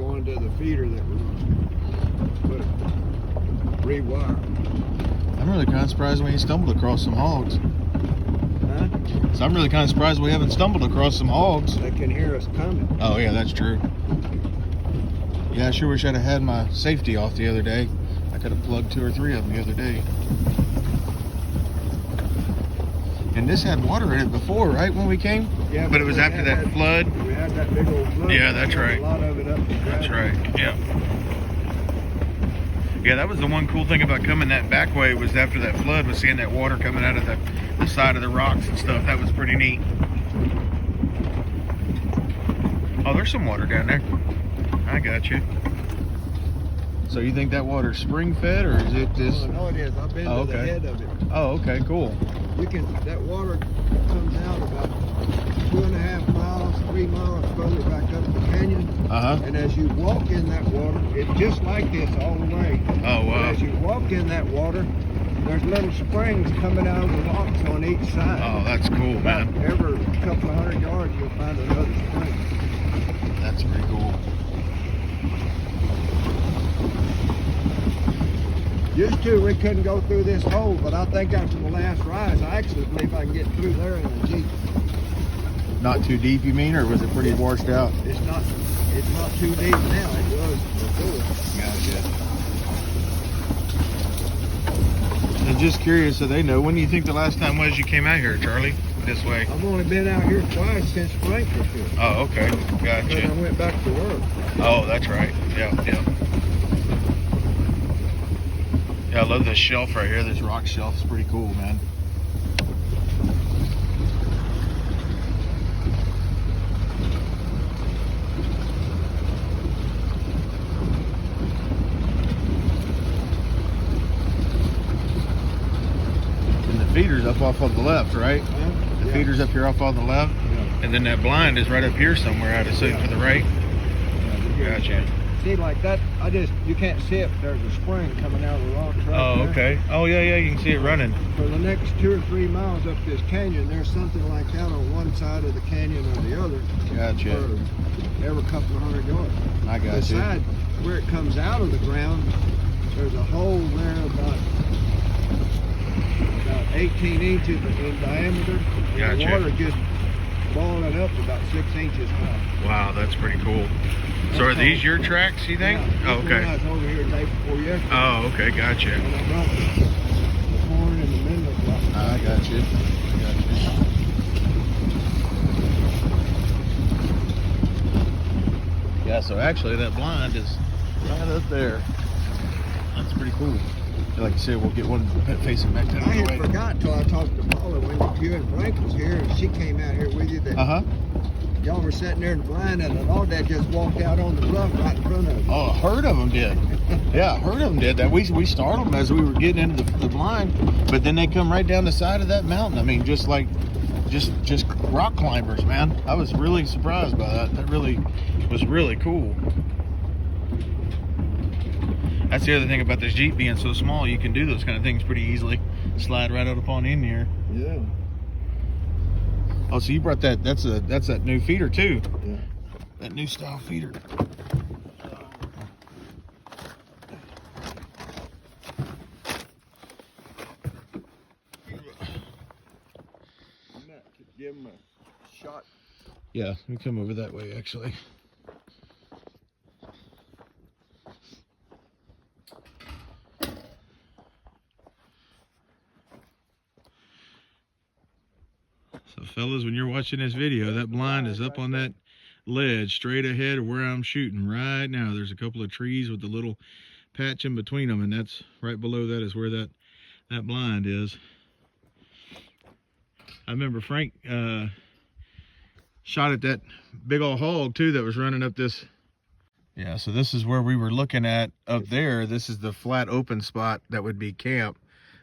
going to the feeder that we're going to put rewire. I'm really kind of surprised we ain't stumbled across some hogs. Huh? So I'm really kind of surprised we haven't stumbled across some hogs. They can hear us coming. Oh yeah, that's true. Yeah, I sure wish I'd have had my safety off the other day. I could have plugged 2 or 3 of them the other day. And this had water in it before, right, when we came? Yeah, but it was after that flood. We had that big old flood. Yeah, that's right. A lot of it up the That's ground. right, yeah. Yeah, that was the one cool thing about coming that back way, was after that flood, was seeing that water coming out of the side of the rocks and stuff. That was pretty neat. Oh, there's some water down there. I got you. So you think that water's spring fed, or is it just? Oh, no, it is. I've been to the head of it. Oh, okay, cool. You can, that water comes out about 2.5 miles, 3 miles further back up the canyon. And as you walk in that water, it's just like this all the way. Oh, wow. But as you walk in that water, there's little springs coming out of the rocks on each side. Oh, that's cool, man. Every couple of 100 yards, you'll find another spring. That's pretty cool. Used to, we couldn't go through this hole, but I think after the last rise, I actually believe I can get through there in a Jeep. Not too deep, you mean, or was it pretty washed out? It's not too deep now. It was before. Gotcha. And just curious, so they know, when do you think the last time was you came out here, Charlie? This way? I've only been out here twice since Frank was here. Oh, okay. Because Gotcha. I went back to work. Oh, that's right. Yeah, yeah. Yeah, I love this shelf right here. This rock shelf is pretty cool, man. And the feeder's up off on the left, right? The feeder's up here off on the left. Yeah. And then that blind is right up here somewhere, I'd assume, to the right. Gotcha. See, like that, you can't see it, but there's a spring coming out of the rocks right Oh, there. okay. Oh, yeah, yeah, you can see it running. For the next 2 or 3 miles up this canyon, there's something like that on one side of the canyon or the other. Gotcha. For every couple of 100 yards. I got you. Beside where it comes out of the ground, there's a hole there about 18 inches in diameter. And Gotcha. the water just balling up about 6 inches high. Wow, that's pretty cool. So are these your tracks, you think? Yeah, Oh, this one I okay. was over here the day before yesterday. Oh, okay, gotcha. And I brought the corn in the middle of it. I got you. Yeah, so actually that blind is right up there. That's pretty cool. Like I said, we'll get one facing back that I had way. forgot till I talked to Paula when you and Frank was here, and she came out here with you. That y'all were sitting there in the blind, and an Aoudad just walked out on the bluff right in front of you. Oh, a herd of them did. Yeah, a herd of them did that. We startled them as we were getting into the blind, but then they come right down the side of that mountain. I mean, just rock climbers, man. I was really surprised by that. That really was really cool. That's the other thing about this Jeep being so small. You can do those kind of things pretty easily. Slide right out upon in here. Yeah. Oh, so you brought that? That's that new feeder too. Yeah. That new style feeder. Give him a shot. Yeah, we come over that way actually. So fellas, when you're watching this video, that blind is up on that ledge straight ahead of where I'm shooting right now. There's a couple of trees with a little patch in between them, and that's right below that is where that blind is. I remember Frank shot at that big old hog too that was running up this. Yeah, so this is where we were looking at up there. This is the flat open spot that would be camp.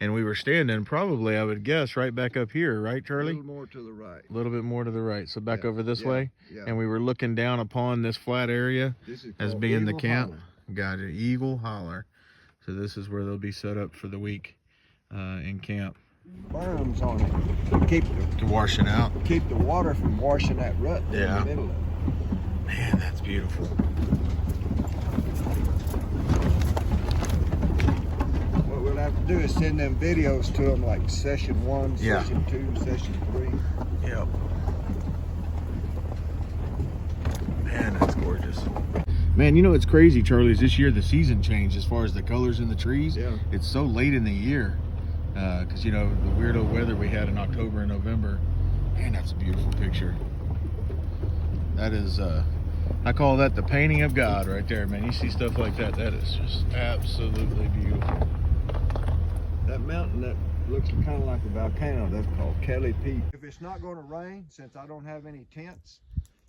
And we were standing probably, I would guess, right back up here, right, Charlie? A little more to the right. A little bit more to the right. So back over this way. Yeah. And we were looking down upon this flat area as being the camp. Got it. Eagle Holler. So this is where they'll be set up for the week in camp. Berms on it to keep To wash it out. keep the water from washing that rut in Yeah. the middle of it. Man, that's beautiful. What we'll have to do is send them videos to them, like session 1, Yeah. session 2, session 3. Yep. Man, that's gorgeous. Man, you know what's crazy, Charlie, is this year the season changed as far as the colors in the trees. Yeah. It's so late in the year. Because, you know, the weirdo weather we had in October and November. Man, that's a beautiful picture. That is, I call that the painting of God right there, man. You see stuff like that, that is just absolutely beautiful. That mountain that looks kind of like a volcano, that's called Kelly Peak. If it's not going to rain, since I don't have any tents,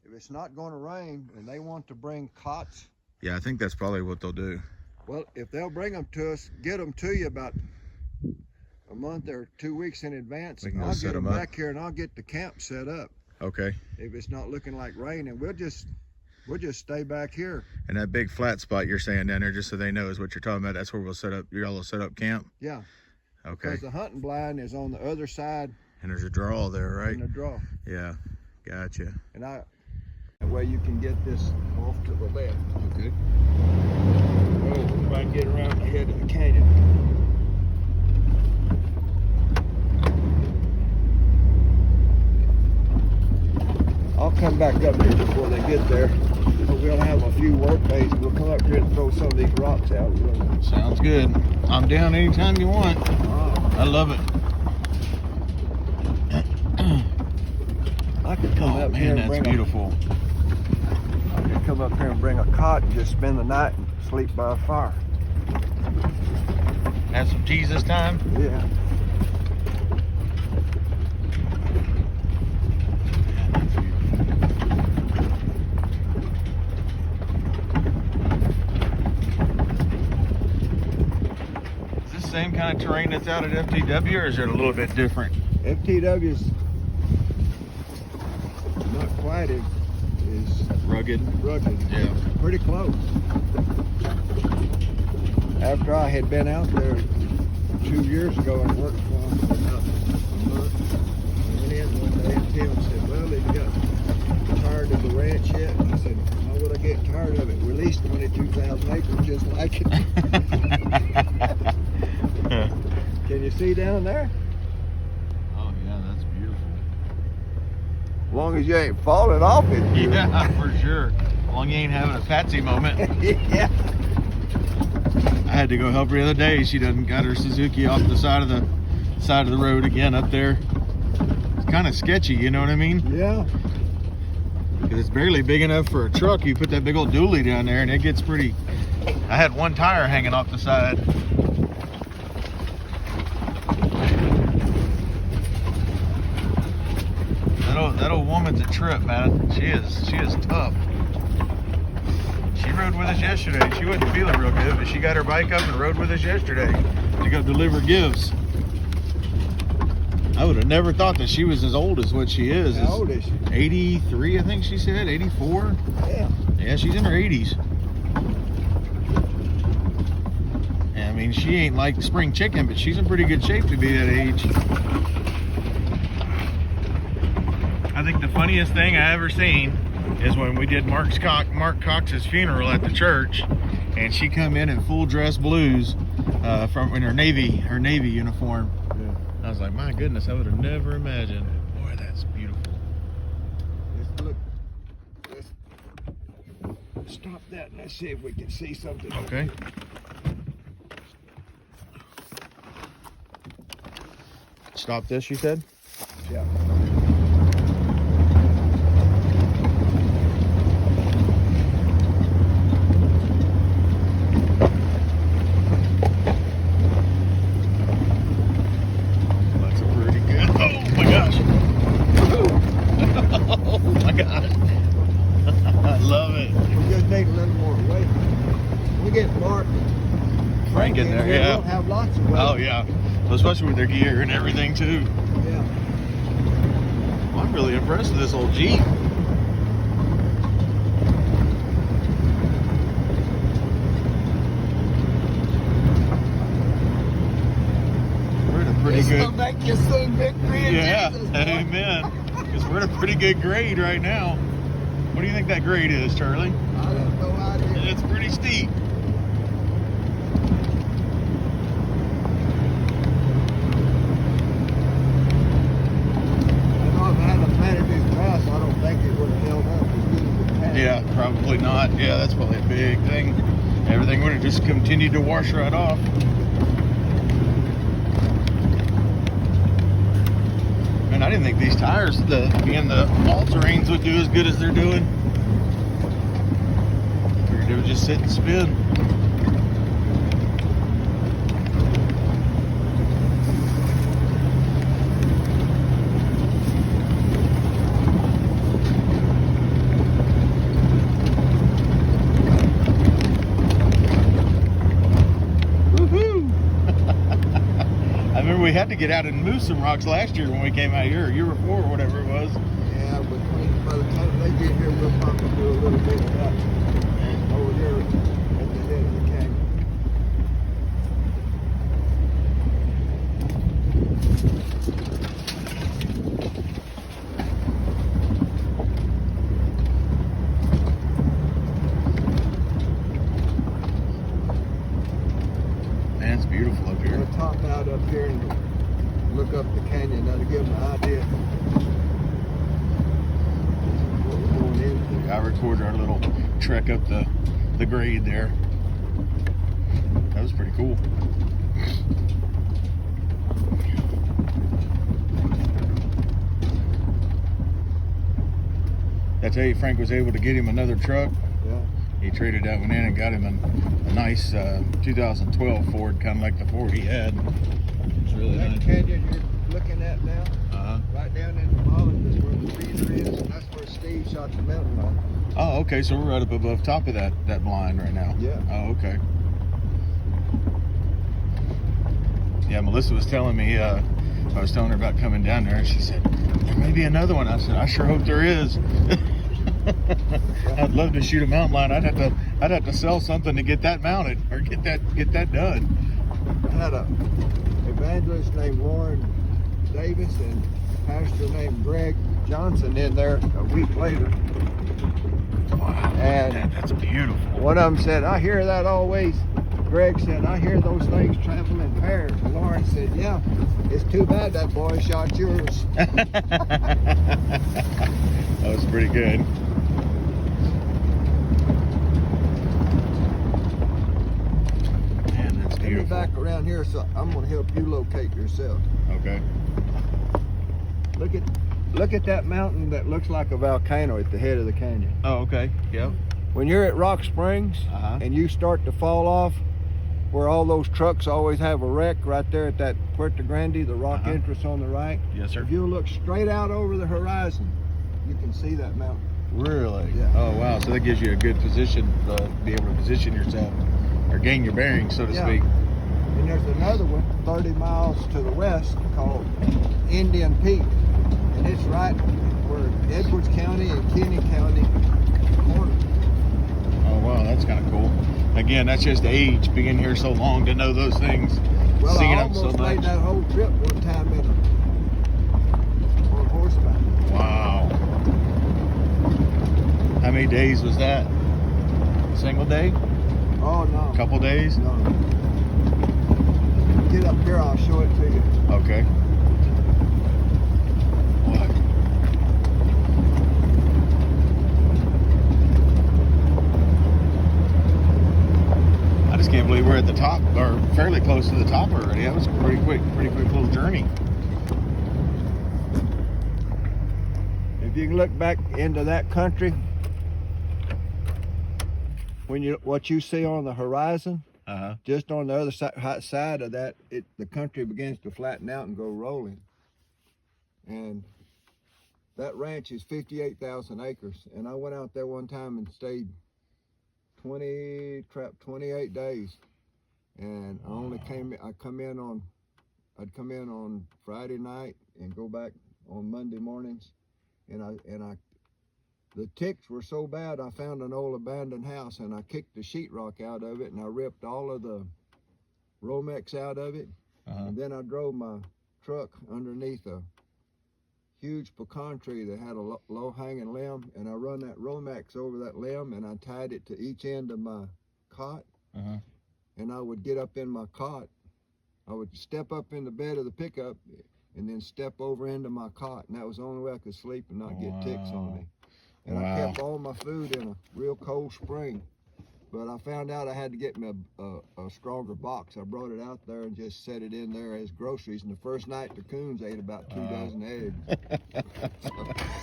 if it's not going to rain and they want to bring cots. Yeah, I think that's probably what they'll do. Well, if they'll bring them to us, get them to you about a month or 2 weeks in advance. I'll get them back here and I'll get the camp set up. Okay. If it's not looking like rain, and we'll just stay back here. And that big flat spot you're saying down there, just so they know, is what you're talking about. That's where we'll set up. Y'all will set up camp. Yeah. Okay. Because the hunting blind is on the other side. And there's a draw there, right? And a draw. Yeah. Gotcha. And that way you can get this off to the left. Okay. Well, if I can get around the head of the canyon. I'll come back up here before they get there. But we'll have a few work days. We'll come up here and throw some of these rocks out. Sounds good. I'm down anytime you want. I love it. I could come up here and that's bring beautiful. I could come up here and bring a cot and just spend the night and sleep by a fire. Have some Jesus time. Yeah. Same kind of terrain that's out at FTW, or is it a little bit different? FTW's not quite as Rugged. Yeah. Pretty close. After I had been out there 2 years ago and worked for them for about a month, I went in one day and Tim said, well, have you got tired of the ranch yet? And I said, how would I get tired of it? We leased 22,000 acres just like it. Can you see down there? Oh yeah, that's beautiful. As long as you ain't falling off it. Yeah, for sure. As long as you ain't having a patsy moment. Yeah. I had to go help her the other day. She done got her Suzuki off the side of the road again up there. It's kind of sketchy, you know what I mean? Yeah. Because it's barely big enough for a truck. You put that big old dually down there and it gets pretty. I had one tire hanging off the side. That old woman's a trip, man. She is tough. She rode with us yesterday. She wasn't feeling real good, but she got her bike up and rode with us yesterday to go deliver gifts. I would have never thought that she was as old as what she is. How old is she? 83, I think she said. 84. Yeah. Yeah, she's in her 80s. And I mean, she ain't like spring chicken, but she's in pretty good shape to be that age. I think the funniest thing I ever seen is when we did Mark Cox's funeral at the church, and she come in full dress blues in her navy uniform. Yeah. I was like, my goodness, I would have never imagined. Boy, that's beautiful. Let's look. Let's stop that and let's see if we can see something. Okay. Stop this, you said? Yeah. Frank in there, yeah. We'll have lots of weight. Oh yeah, well, especially with their gear and everything too. Yeah. Well, I'm really impressed with this old Jeep. We're in a pretty good. Make you sing victory. Yeah, amen. Because we're in a pretty good grade right now. What do you think think that grade is, Charlie? I have no idea. It's pretty steep. I know if I had a planted this grass, I don't think it would have held up as good as it has. Yeah, probably not. Yeah, that's probably a big thing. Everything would have just continued to wash right off. Man, I didn't think these tires, being the all-terrains, would do as good as they're doing. Figured they would just sit and spin. We had to get out and move some rocks last year when we came out here, or year before, or whatever it was. Yeah, but by the time they get here, we'll probably do a little bit of that over here at the head of the canyon. Man, it's beautiful up here. We'll top out up here and look up the canyon. That'll give them an idea what we're going into. I recorded our little trek up the grade there. That was pretty cool. I tell you, Frank was able to get him another truck. Yeah. He traded that one in and got him a nice 2012 Ford, kind of like the Ford he had. It's really That nice. canyon you're looking at now, Uh-huh. right down in the bottom is where the feeder is, and that's where Steve shot the mountain lion. Oh, okay, so we're right up above top of that blind right now. Yeah. Oh, okay. Yeah, Melissa was telling me, I was telling her about coming down there, and she said, there may be another one. I said, I sure hope there is. I'd love to shoot a mountain lion. I'd have to sell something to get that mounted, or get that done. I had a evangelist named Warren Davis and a pastor named Greg Johnson in there a week later. Wow, And that's beautiful. one of them said, I hear that always. Greg said, I hear those things travel in pairs. And Lauren said, yeah, it's too bad that boy shot yours. That was pretty good. Man, that's Get me beautiful. back around here, so I'm going to help you locate yourself. Okay. Look at that mountain that looks like a volcano at the head of the canyon. Oh, okay. Yep. When you're at Rock Springs and you start to fall off, where all those trucks always have a wreck right there at that Puerto Grande, the rock entrance on the right. Yes, sir. If you look straight out over the horizon, you can see that mountain. Really? Yeah. Oh, wow. So that gives you a good position to be able to position yourself, or gain your bearings, so to speak. And there's another one 30 miles to the west called Indian Peak. And it's right where Edwards County and Kenny County corner. Oh, wow. That's kind of cool. Again, that's just age, being here so long to know those things. Well, seeing I them so almost made much. that whole trip one time on horseback. Wow. How many days was that? Single day? Oh, no. Couple days? No. Get up here, I'll show it to you. Okay. What? I just can't believe we're at the top, or fairly close to the top already. That was a pretty quick little journey. If you can look back into that country, what you see on the horizon, just on the other side of that, the country begins to flatten out and go rolling. And that ranch is 58,000 acres. And I went out there one time and stayed 28 days. And I'd come in on Friday night and go back on Monday mornings. The ticks were so bad, I found an old abandoned house and I kicked the sheetrock out of it and I ripped all of the Romex out of it. And then I drove my truck underneath a huge pecan tree that had a low hanging limb, and I run that Romex over that limb, and I tied it to each end of my cot. And I would get up in my cot. I would step up in the bed of the pickup and then step over into my cot, and that was the only way I could sleep and not get ticks on me. And I kept all my food in a real cold spring. But I found out I had to get me a stronger box. I brought it out there and just set it in there as groceries. And the first night, the coons ate about 2 dozen eggs.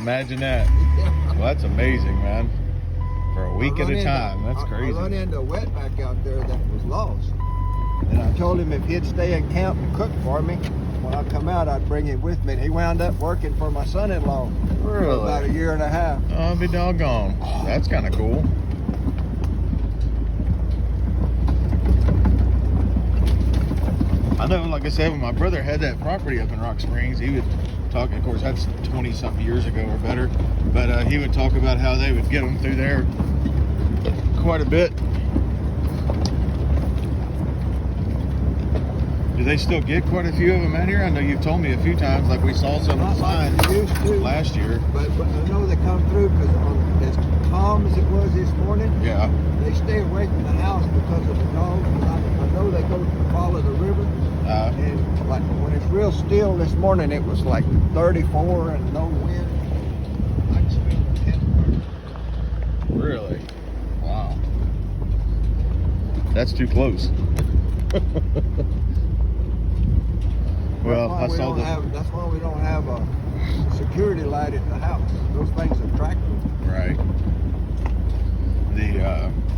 Imagine that. Well, that's amazing, man. For a week at a time. That's crazy. I run into a wetback out there that was lost. And I told him if he'd stay in camp and cook for me, when I come out, I'd bring him with me. And he wound up working for my son-in-law for about 1.5 years. Oh, I'll be doggone. That's kind of cool. I know, like I said, when my brother had that property up in Rock Springs, he would talk, of course, that's 20-something years ago or better, but he would talk about how they would get them through there quite a bit. Do they still get quite a few of them out here? I know you've told me a few times, like we saw some of the signs last year. But I know they come through because as calm as it was this morning, they stay away from the house because of the dogs. I know they go to follow the river. And like when it's real still this morning, it was like 34 and no wind. I can smell the temperature. Really? Wow. That's too close. Well, that's why we don't have a security light at the house. Those things attract them. Right.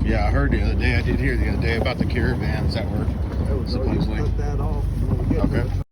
I heard the other day. I did hear the other day about the caravans that were supposedly. Cut that off when we get to the